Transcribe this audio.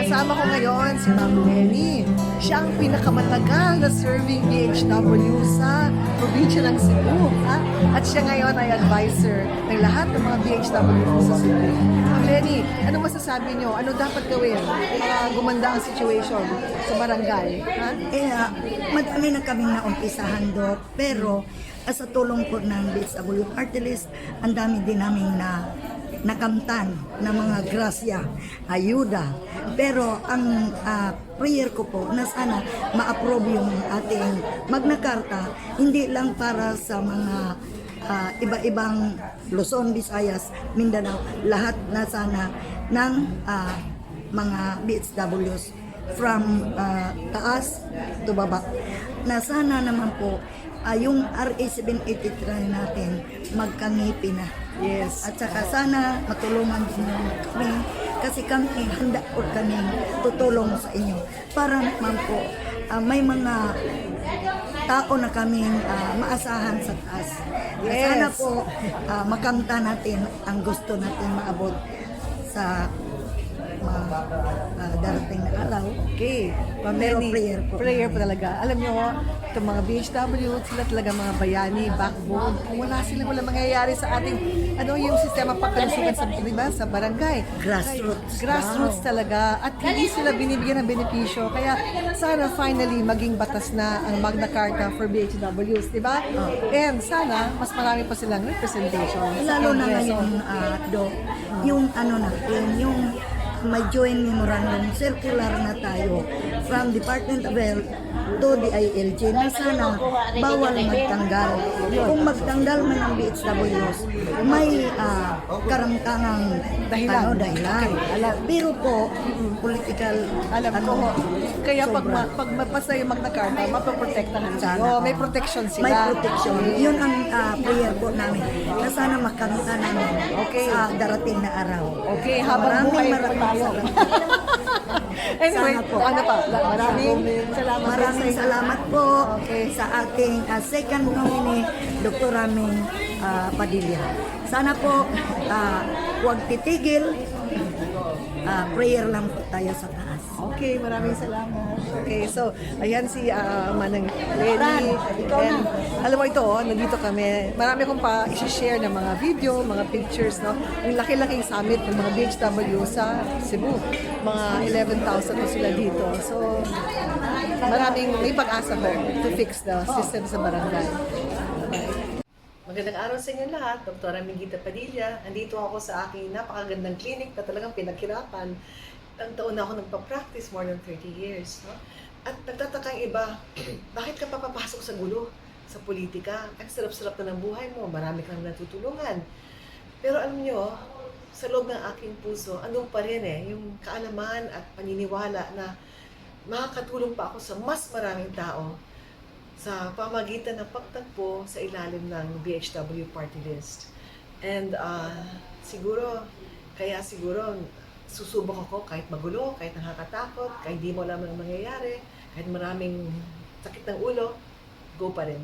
Kasama ko ngayon si Ma'am Lenny. Siya ang pinakamatagal na serving DHW sa probinsya ng Cebu. Ha? At siya ngayon ay advisor ng lahat ng mga DHW sa Cebu. Ma'am Lenny, ano masasabi nyo? Ano dapat gawin para gumanda ang situation sa barangay? Ha? Madami na kaming naumpisahan, Dok. Pero sa tulong po ng DHW Party List, ang dami din namin nakamtan na mga grasya, ayuda. Pero ang prayer ko po na sana ma-approve yung ating Magna Carta, hindi lang para sa mga iba-ibang Luzon, Visayas, Mindanao, lahat na sana ng mga BHWs from taas to baba. Na sana naman po yung RA 783 natin magkangipi na. Yes. At saka sana matulungan din kami kasi kami handa po kami tutulong sa inyo para naman po may mga tao na kaming maasahan sa taas. Yes. Sana po makamta natin ang gusto natin maabot sa darating na araw. Okay. Pero prayer po. Prayer po talaga. Alam nyo, itong mga BHW, sila talaga mga bayani, backbone. Kung wala sila, wala mangyayari sa ating, yung sistema pangkalusugan sa, diba, sa barangay. Grassroots. Grassroots talaga. At hindi sila binibigyan ng benepisyo. Kaya sana finally maging batas na ang Magna Carta for BHWs, di ba? And sana mas marami pa silang representation. Lalo na ngayon, yung natin, yung may joint memorandum, circular na tayo from Department of Health to the ILG na sana bawal magtanggal. Kung magtanggal man ang BHWs, may karamtangang dahilan. Pero po, political, Alam ko. Kaya pag mapasa yung Magna Carta, mapaprotektahan sila. May protection sila. May protection. Yun ang prayer po namin na sana makanta namin sa darating na araw. Okay, habang buhay pa tayo. Anyway, maraming salamat po sa ating second nominee, Dr. Raming Padilla. Sana po huwag titigil, prayer lang po tayo sa taas. Okay, maraming salamat. Okay, so, ayan si Manang Lenny. And alam mo ito, nandito kami. Marami akong pa i-share ng mga video, mga pictures, no? Yung laki-laking summit ng mga BHW sa Cebu. Mga 11,000 na sila dito. So, may pag-asa to fix the system sa barangay. Magandang araw sa inyo lahat. Dr. Mingita Padilla. Andito ako sa aking napakagandang clinic na talagang pinaghirapan. Ang taon na ako nagpa-practice, more than 30 years. No? At nagtataka ang iba, bakit ka papapasok sa gulo, sa politika? Ang sarap-sarap na ng buhay mo, marami kang natutulungan. Pero alam nyo, sa loob ng aking puso, andun pa rin yung kaalaman at paniniwala na makakatulong pa ako sa mas maraming tao sa pamagitan ng pagtagpo sa ilalim ng BHW Party List. And siguro susubok ako kahit magulo, kahit nakakatakot, kahit di mo alam ang mangyayari, kahit maraming sakit ng ulo, go pa rin.